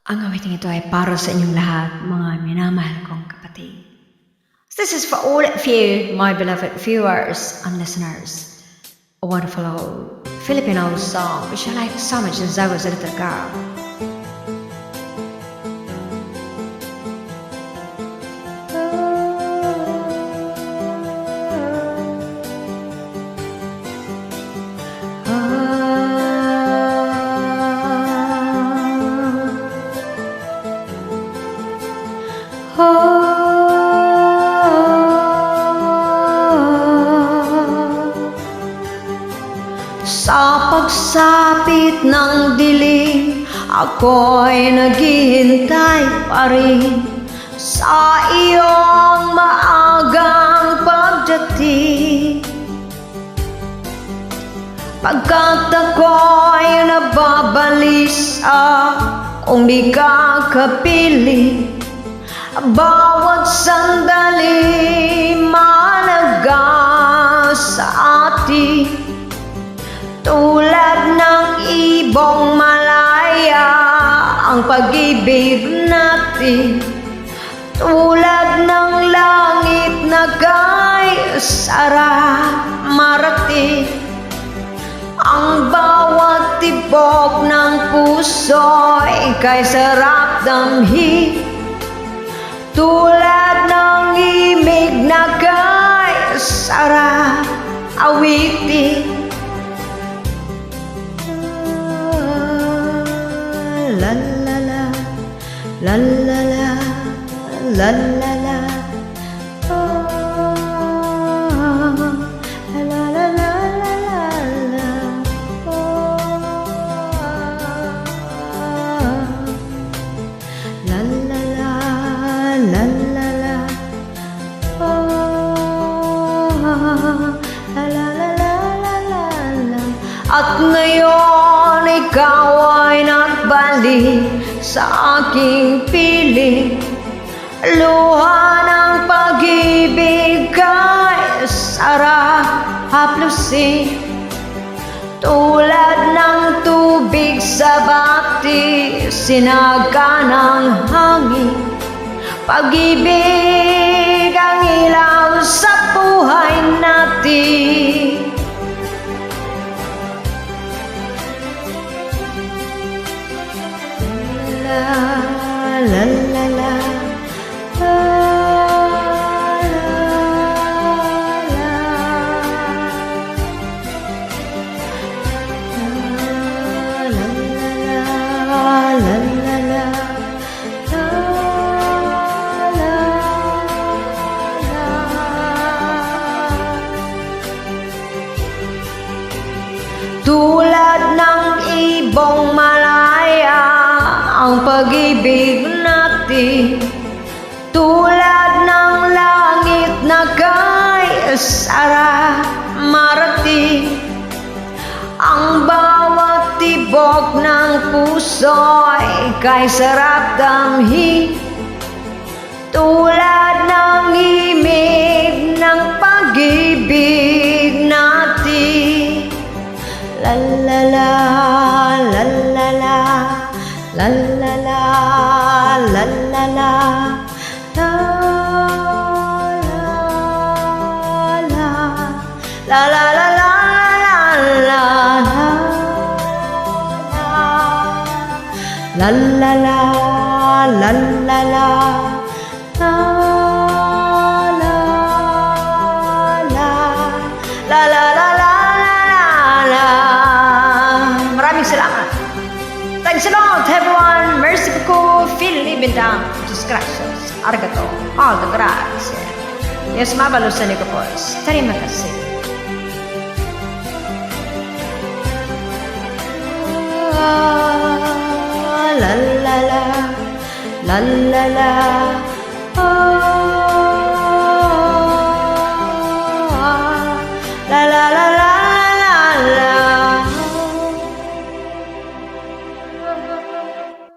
Ang awiting ito ay para sa inyong lahat, mga minamahal kong kapatid. This is for all of you, my beloved viewers and listeners. A wonderful old Filipino song which I like so much since I was a little girl. Sa pagsapit ng dilim, ako'y naghihintay pa rin sa iyong maagang pagdating. Pagkat ako'y nababalisa kung di ka kapiling, bawat sandali mahalaga sa atin. Tulad ng ibong malaya ang pag-ibig natin, tulad ng langit na kay sarap marating. Ang bawat tibok ng puso'y kay sarap damhin, tulad ng imig na kay sarap awitin. La la la, la la la, la la la, la la la la la, la la la, la la la, la la la la la. At ngayon ikaw ay nagbalik sa aking piling, luha ng pag-ibig kay sarap haplusin. Tulad ng tubig sa bati, sinaga ng hangin, pag-ibig ang ilaw sa buhay natin. La la la la, la la, la la la, tulad ng ibong malaya ang pag-ibig natin, tulad ng langit na kay sarap marating. Ang bawat tibok ng puso'y kay sarap damhin, tulad ng imig ng pag-ibig natin. La la la, la la la, la la la, la la la, la la, la la la la, la la la, la la la, la la la la. Maraming salamat. Thanks a lot, everyone. Merci beaucoup. Philippine Dam. Muchas gracias. Arigato. All the gracias. Yes, mabalusan ko po. Terima kasih. La la la, la la la.